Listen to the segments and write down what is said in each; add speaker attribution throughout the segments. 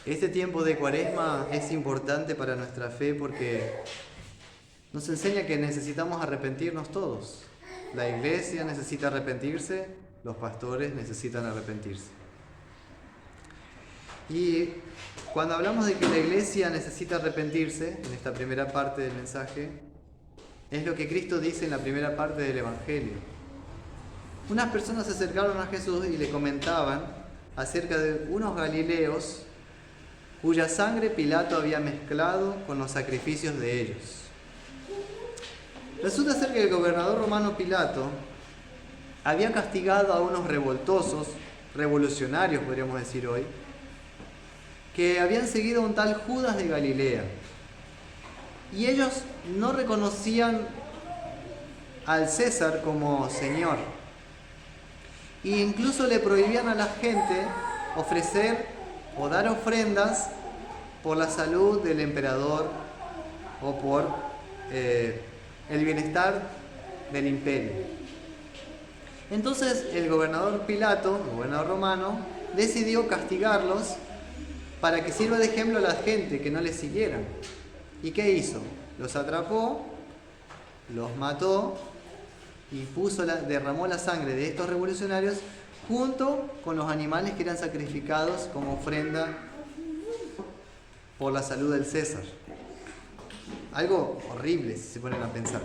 Speaker 1: Este tiempo de Cuaresma es importante para nuestra fe porque nos enseña que necesitamos arrepentirnos todos. La iglesia necesita arrepentirse, los pastores necesitan arrepentirse. Y cuando hablamos de que la iglesia necesita arrepentirse, en esta primera parte del mensaje, es lo que Cristo dice en la primera parte del Evangelio. Unas personas se acercaron a Jesús y le comentaban acerca de unos galileos cuya sangre Pilato había mezclado con los sacrificios de ellos. Resulta ser que el gobernador romano Pilato había castigado a unos revoltosos, revolucionarios podríamos decir hoy, que habían seguido a un tal Judas de Galilea. Y ellos no reconocían al César como Señor. E incluso le prohibían a la gente ofrecer o dar ofrendas por la salud del emperador o por el bienestar del imperio. Entonces el gobernador Pilato, el gobernador romano, decidió castigarlos para que sirva de ejemplo a la gente, que no les siguieran. ¿Y qué hizo? Los atrapó, los mató y derramó la sangre de estos revolucionarios junto con los animales que eran sacrificados como ofrenda por la salud del César. Algo horrible si se ponen a pensar.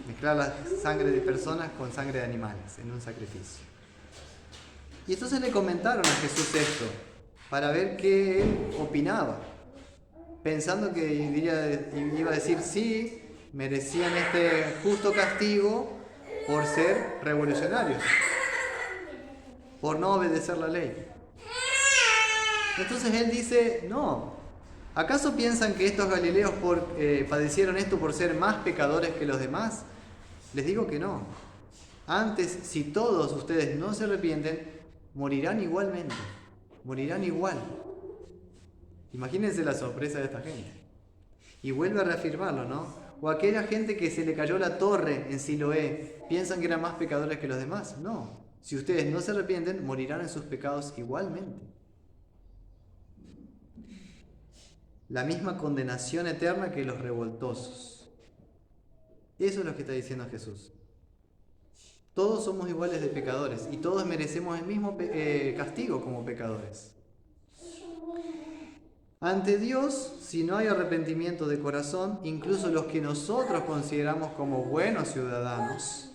Speaker 1: Mezclar la sangre de personas con sangre de animales en un sacrificio. Y entonces le comentaron a Jesús esto, para ver qué él opinaba, pensando que iba a decir sí, merecían este justo castigo por ser revolucionarios, por no obedecer la ley. Entonces él dice, no, ¿acaso piensan que estos galileos padecieron esto por ser más pecadores que los demás? Les digo que no. Antes, si todos ustedes no se arrepienten, morirán igualmente. Morirán igual. Imagínense la sorpresa de esta gente. Y vuelve a reafirmarlo, ¿no? O aquella gente que se le cayó la torre en Siloé, ¿piensan que eran más pecadores que los demás? No. Si ustedes no se arrepienten, morirán en sus pecados igualmente. La misma condenación eterna que los revoltosos. Eso es lo que está diciendo Jesús. Todos somos iguales de pecadores y todos merecemos el mismo castigo como pecadores. Ante Dios, si no hay arrepentimiento de corazón, incluso los que nosotros consideramos como buenos ciudadanos,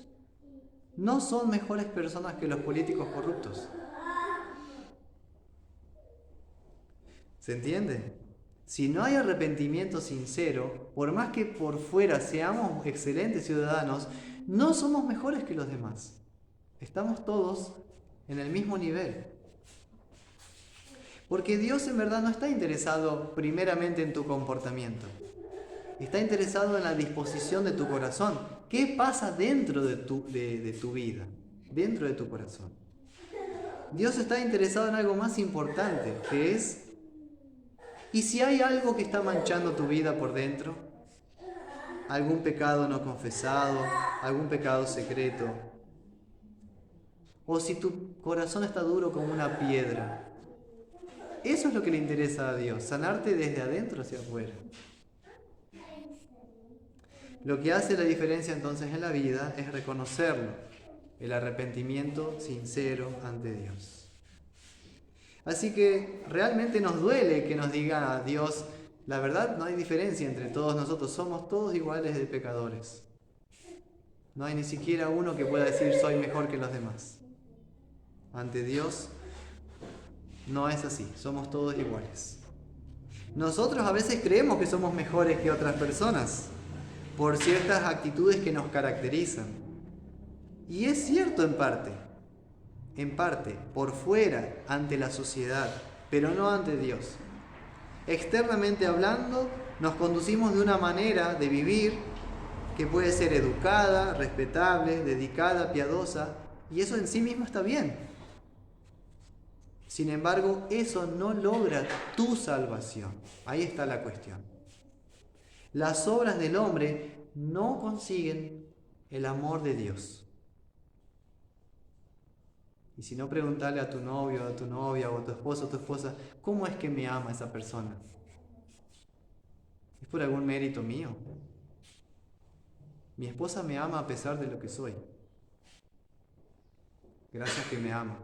Speaker 1: no son mejores personas que los políticos corruptos. ¿Se entiende? Si no hay arrepentimiento sincero, por más que por fuera seamos excelentes ciudadanos, no somos mejores que los demás. Estamos todos en el mismo nivel. Porque Dios en verdad no está interesado primeramente en tu comportamiento. Está interesado en la disposición de tu corazón. ¿Qué pasa dentro de tu vida? Dentro de tu corazón. Dios está interesado en algo más importante, que es, ¿y si hay algo que está manchando tu vida por dentro? ¿Algún pecado no confesado? ¿Algún pecado secreto? ¿O si tu corazón está duro como una piedra? Eso es lo que le interesa a Dios, sanarte desde adentro hacia afuera. Lo que hace la diferencia entonces en la vida es reconocerlo, el arrepentimiento sincero ante Dios. Así que realmente nos duele que nos diga a Dios, la verdad no hay diferencia entre todos nosotros, somos todos iguales de pecadores. No hay ni siquiera uno que pueda decir soy mejor que los demás. Ante Dios no es así, somos todos iguales. Nosotros a veces creemos que somos mejores que otras personas por ciertas actitudes que nos caracterizan. Y es cierto en parte, por fuera, ante la sociedad, pero no ante Dios. Externamente hablando, nos conducimos de una manera de vivir que puede ser educada, respetable, dedicada, piadosa, y eso en sí mismo está bien. Sin embargo, eso no logra tu salvación. Ahí está la cuestión. Las obras del hombre no consiguen el amor de Dios. Y si no, preguntarle a tu novio, a tu novia, o a tu esposo, o tu esposa, ¿cómo es que me ama esa persona? ¿Es por algún mérito mío? Mi esposa me ama a pesar de lo que soy. Gracias que me ama.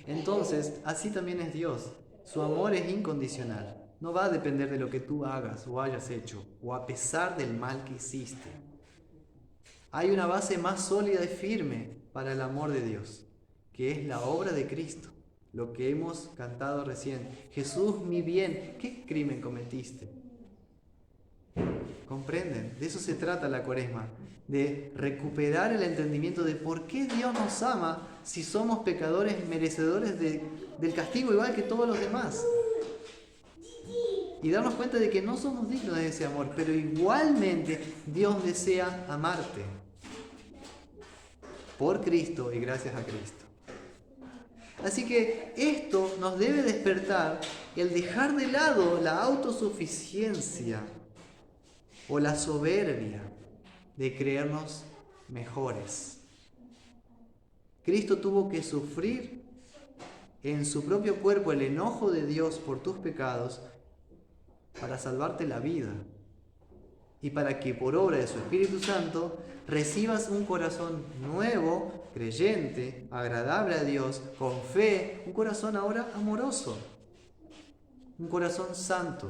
Speaker 1: Entonces, así también es Dios. Su amor es incondicional. No va a depender de lo que tú hagas o hayas hecho, o a pesar del mal que hiciste. Hay una base más sólida y firme para el amor de Dios, que es la obra de Cristo. Lo que hemos cantado recién. Jesús, mi bien, ¿qué crimen cometiste? ¿Comprenden? De eso se trata la Cuaresma, de recuperar el entendimiento de por qué Dios nos ama si somos pecadores merecedores del castigo igual que todos los demás. Y darnos cuenta de que no somos dignos de ese amor, pero igualmente Dios desea amarte por Cristo y gracias a Cristo. Así que esto nos debe despertar el dejar de lado la autosuficiencia o la soberbia de creernos mejores. Cristo tuvo que sufrir en su propio cuerpo el enojo de Dios por tus pecados para salvarte la vida y para que por obra de su Espíritu Santo recibas un corazón nuevo, creyente, agradable a Dios, con fe, un corazón ahora amoroso, un corazón santo,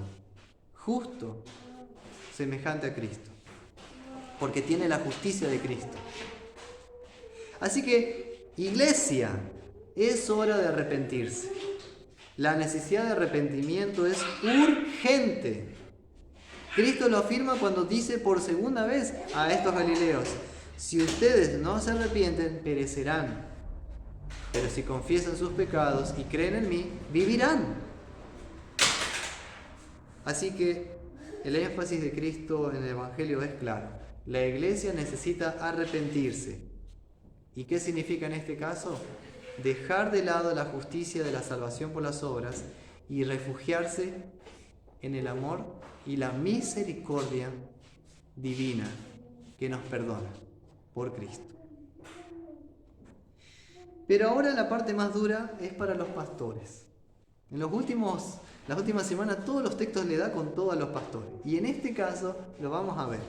Speaker 1: justo, semejante a Cristo, porque tiene la justicia de Cristo. Así que, iglesia, es hora de arrepentirse. La necesidad de arrepentimiento es urgente. Cristo lo afirma cuando dice por segunda vez a estos galileos: si ustedes no se arrepienten, perecerán. Pero si confiesan sus pecados y creen en mí, vivirán. Así que el énfasis de Cristo en el Evangelio es claro. La iglesia necesita arrepentirse. ¿Y qué significa en este caso? Dejar de lado la justicia de la salvación por las obras y refugiarse en el amor y la misericordia divina que nos perdona por Cristo. Pero ahora la parte más dura es para los pastores. En las últimas semanas todos los textos le da con todo a los pastores. Y en este caso lo vamos a ver.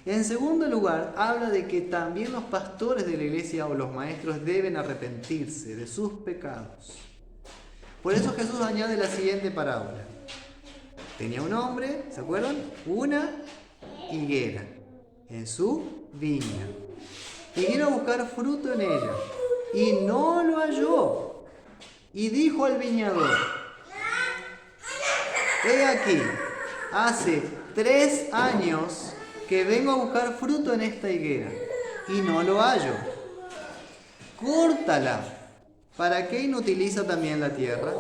Speaker 1: En segundo lugar, habla de que también los pastores de la iglesia o los maestros deben arrepentirse de sus pecados. Por eso Jesús añade la siguiente parábola. Tenía un hombre, ¿se acuerdan? Una higuera en su viña. Y vino a buscar fruto en ella. Y no lo halló. Y dijo al viñador: he aquí, hace 3 años que vengo a buscar fruto en esta higuera y no lo hallo. Córtala. ¿Para qué inutiliza también la tierra?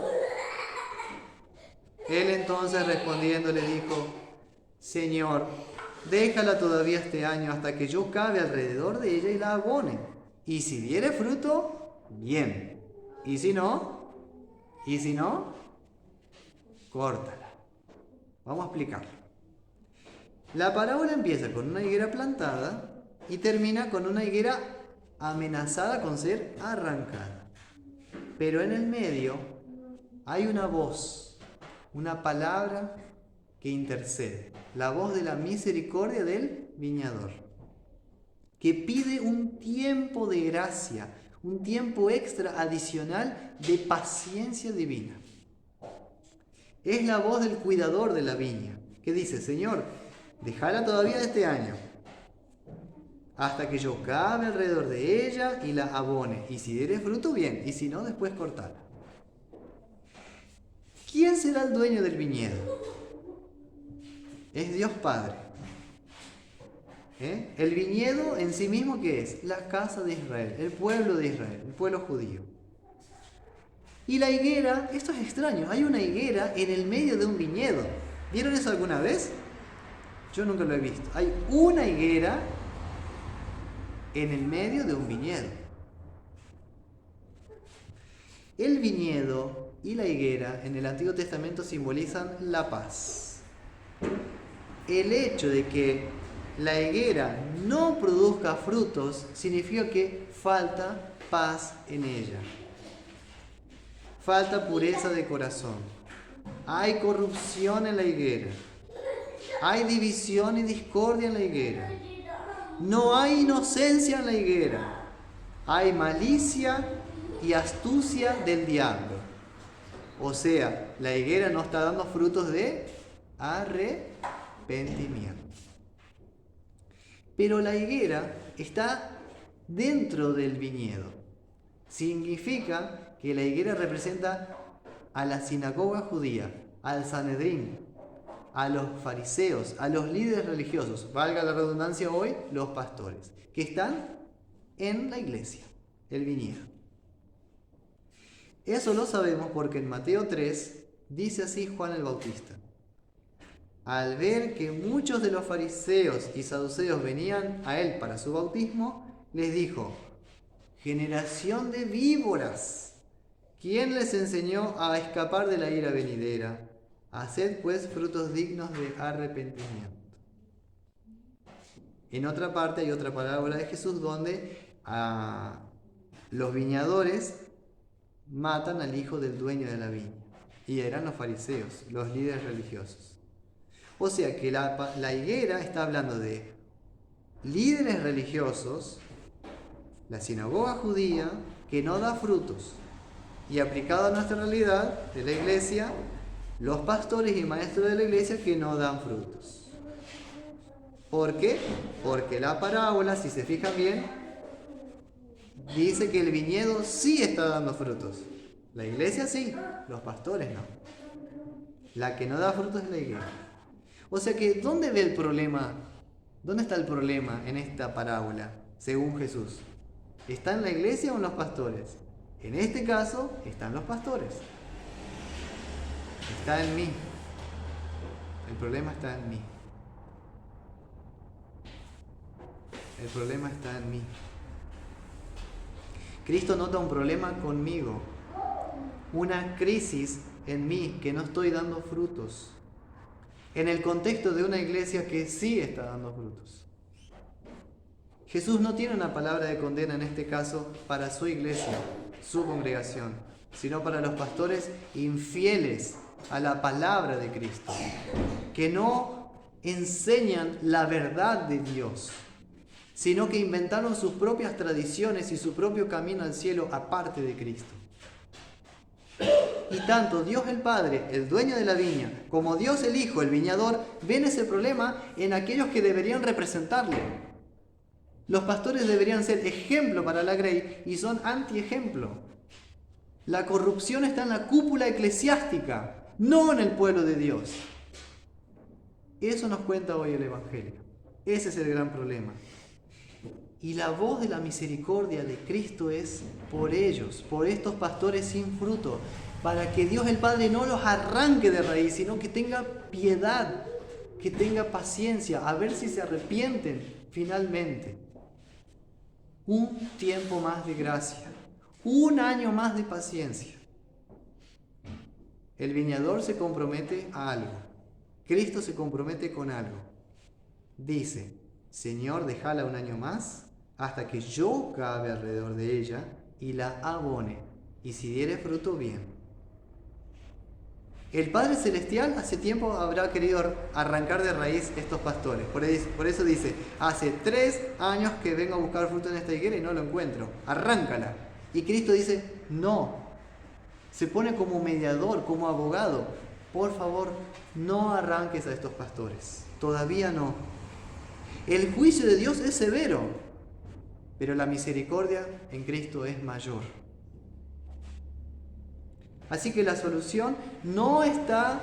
Speaker 1: Él entonces respondiendo le dijo: Señor, déjala todavía este año hasta que yo cabe alrededor de ella y la abone. Y si diere fruto, bien. Y si no, córtala. Vamos a explicarlo. La parábola empieza con una higuera plantada y termina con una higuera amenazada con ser arrancada. Pero en el medio hay una voz, una palabra que intercede, la voz de la misericordia del viñador, que pide un tiempo de gracia, un tiempo extra adicional de paciencia divina. Es la voz del cuidador de la viña, que dice: Señor, déjala todavía este año, hasta que yo cabe alrededor de ella y la abone. Y si diere fruto, bien, y si no, después cortala. ¿Quién será el dueño del viñedo? Es Dios Padre. El viñedo en sí mismo, ¿qué es? La casa de Israel, el pueblo de Israel, el pueblo judío. Y la higuera, esto es extraño, hay una higuera en el medio de un viñedo. ¿Vieron eso alguna vez? Yo nunca lo he visto. Hay una higuera en el medio de un viñedo. El viñedo y la higuera en el Antiguo Testamento simbolizan la paz. El hecho de que la higuera no produzca frutos, significa que falta paz en ella. Falta pureza de corazón. Hay corrupción en la higuera. Hay división y discordia en la higuera. No hay inocencia en la higuera. Hay malicia y astucia del diablo. O sea, la higuera no está dando frutos de arrepentimiento. Pero la higuera está dentro del viñedo. Significa que la higuera representa a la sinagoga judía, al Sanedrín, a los fariseos, a los líderes religiosos, valga la redundancia hoy, los pastores, que están en la iglesia, el viñedo. Eso lo sabemos porque en Mateo 3 dice así Juan el Bautista. Al ver que muchos de los fariseos y saduceos venían a él para su bautismo, les dijo: generación de víboras, ¿quién les enseñó a escapar de la ira venidera? Haced pues frutos dignos de arrepentimiento. En otra parte hay otra parábola de Jesús donde los viñadores matan al hijo del dueño de la viña. Y eran los fariseos, los líderes religiosos. O sea que la higuera está hablando de líderes religiosos, la sinagoga judía, que no da frutos. Y aplicado a nuestra realidad de la iglesia, los pastores y maestros de la iglesia que no dan frutos. ¿Por qué? Porque la parábola, si se fijan bien, dice que el viñedo sí está dando frutos. La iglesia sí, los pastores no. La que no da frutos es la higuera. O sea que, ¿dónde ve el problema? ¿Dónde está el problema en esta parábola, según Jesús? ¿Está en la iglesia o en los pastores? En este caso, están los pastores. Está en mí. El problema está en mí. El problema está en mí. Cristo nota un problema conmigo, una crisis en mí que no estoy dando frutos, en el contexto de una iglesia que sí está dando frutos. Jesús no tiene una palabra de condena en este caso para su iglesia, su congregación, sino para los pastores infieles a la palabra de Cristo, que no enseñan la verdad de Dios, sino que inventaron sus propias tradiciones y su propio camino al cielo aparte de Cristo. Y tanto Dios el Padre, el dueño de la viña, como Dios el Hijo, el viñador, ven ese problema en aquellos que deberían representarle. Los pastores deberían ser ejemplo para la grey y son anti-ejemplo. La corrupción está en la cúpula eclesiástica, no en el pueblo de Dios. Eso nos cuenta hoy el Evangelio. Ese es el gran problema. Y la voz de la misericordia de Cristo es por ellos, por estos pastores sin fruto, para que Dios el Padre no los arranque de raíz, sino que tenga piedad, que tenga paciencia, a ver si se arrepienten finalmente. Un tiempo más de gracia, un año más de paciencia. El viñador se compromete a algo, Cristo se compromete con algo. Dice: Señor, déjala un año más hasta que yo cabe alrededor de ella y la abone, y si diere fruto, bien. El Padre Celestial hace tiempo habrá querido arrancar de raíz estos pastores. Por eso dice: hace 3 años que vengo a buscar fruto en esta higuera y no lo encuentro. Arráncala. Y Cristo dice: no. Se pone como mediador, como abogado. Por favor, no arranques a estos pastores. Todavía no. El juicio de Dios es severo, pero la misericordia en Cristo es mayor. Así que la solución no está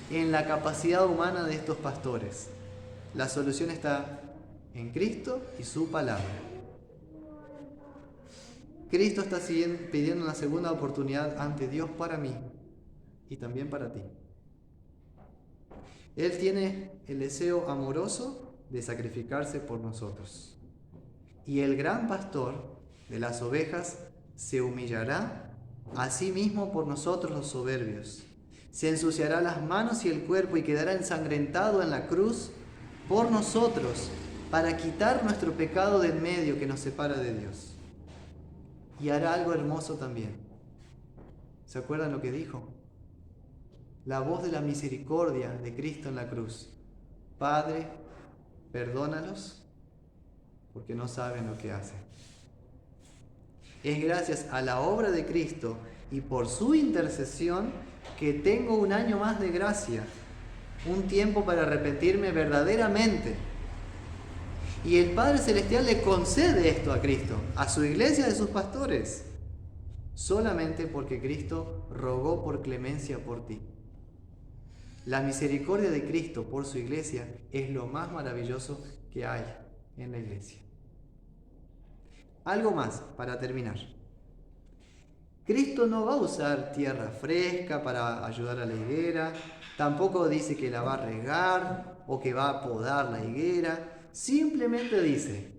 Speaker 1: en la capacidad humana de estos pastores. La solución está en Cristo y su palabra. Cristo está pidiendo una segunda oportunidad ante Dios para mí y también para ti. Él tiene el deseo amoroso de sacrificarse por nosotros. Y el gran pastor de las ovejas se humillará a sí mismo por nosotros los soberbios. Se ensuciará las manos y el cuerpo y quedará ensangrentado en la cruz por nosotros, para quitar nuestro pecado del medio que nos separa de Dios. Y hará algo hermoso también. ¿Se acuerdan lo que dijo? La voz de la misericordia de Cristo en la cruz. Padre, perdónalos, porque no saben lo que hacen. Es gracias a la obra de Cristo y por su intercesión que tengo un año más de gracia, un tiempo para arrepentirme verdaderamente. Y el Padre Celestial le concede esto a Cristo, a su iglesia, a sus pastores, solamente porque Cristo rogó por clemencia por ti. La misericordia de Cristo por su iglesia es lo más maravilloso que hay en la iglesia. Algo más para terminar. Cristo no va a usar tierra fresca para ayudar a la higuera, tampoco dice que la va a regar o que va a podar la higuera, simplemente dice,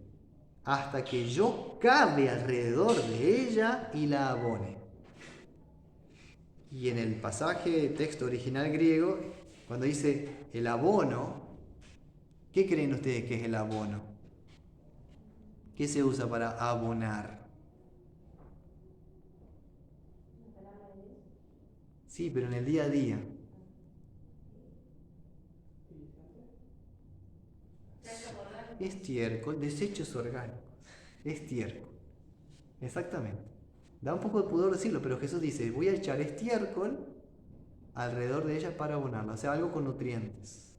Speaker 1: hasta que yo cabe alrededor de ella y la abone. Y en el pasaje, texto original griego, cuando dice el abono, ¿qué creen ustedes que es el abono? ¿Qué se usa para abonar? Sí, pero en el día a día. Estiércol, desechos orgánicos. Estiércol. Exactamente. Da un poco de pudor decirlo, pero Jesús dice, voy a echar estiércol alrededor de ella para abonarla, o sea, algo con nutrientes.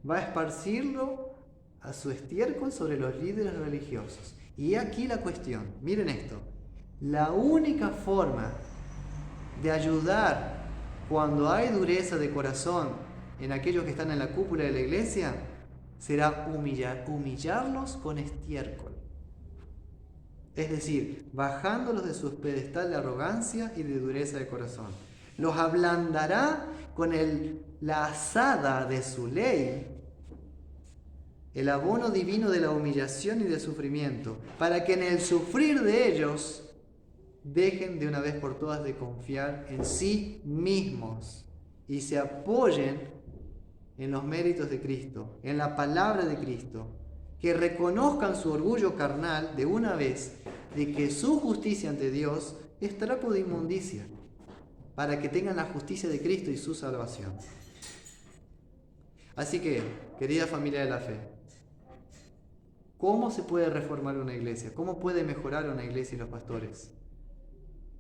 Speaker 1: Va a esparcirlo a su estiércol sobre los líderes religiosos. Y aquí la cuestión, miren esto, la única forma de ayudar cuando hay dureza de corazón en aquellos que están en la cúpula de la iglesia será humillarlos con estiércol. Es decir, bajándolos de su pedestal de arrogancia y de dureza de corazón. Los ablandará con la azada de su ley, el abono divino de la humillación y del sufrimiento, para que en el sufrir de ellos dejen de una vez por todas de confiar en sí mismos y se apoyen en los méritos de Cristo, en la palabra de Cristo, que reconozcan su orgullo carnal de una vez de que su justicia ante Dios es trapo de inmundicia, para que tengan la justicia de Cristo y su salvación. Así que, querida familia de la fe, ¿cómo se puede reformar una iglesia? ¿Cómo puede mejorar una iglesia y los pastores?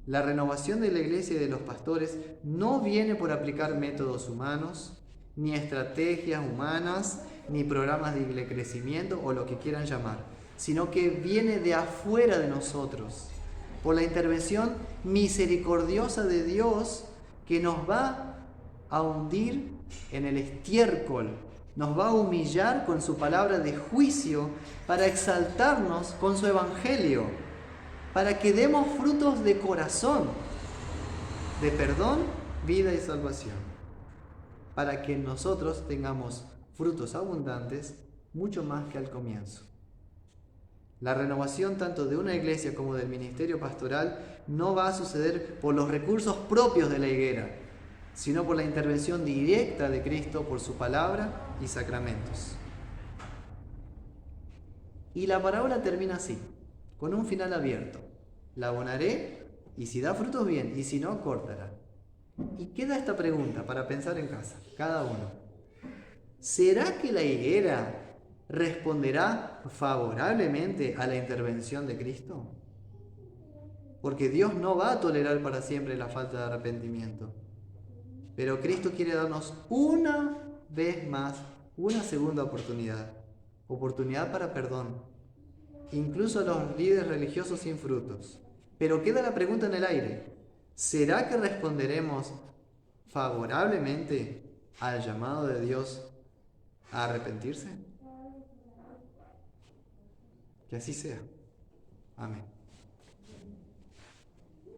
Speaker 1: La renovación de la iglesia y de los pastores no viene por aplicar métodos humanos, ni estrategias humanas, ni programas de crecimiento o lo que quieran llamar, sino que viene de afuera de nosotros, por la intervención misericordiosa de Dios que nos va a hundir en el estiércol, nos va a humillar con su palabra de juicio para exaltarnos con su evangelio, para que demos frutos de corazón, de perdón, vida y salvación, para que nosotros tengamos frutos abundantes mucho más que al comienzo. La renovación tanto de una iglesia como del ministerio pastoral no va a suceder por los recursos propios de la higuera, sino por la intervención directa de Cristo por su palabra y sacramentos. Y la parábola termina así, con un final abierto. La abonaré y si da frutos bien, y si no, cortará. Y queda esta pregunta para pensar en casa, cada uno. ¿Será que la higuera responderá favorablemente a la intervención de Cristo? Porque Dios no va a tolerar para siempre la falta de arrepentimiento. Pero Cristo quiere darnos una vez más, una segunda oportunidad. Oportunidad para perdón. Incluso a los líderes religiosos sin frutos. Pero queda la pregunta en el aire. ¿Será que responderemos favorablemente al llamado de Dios a arrepentirse? Que así sea. Amén.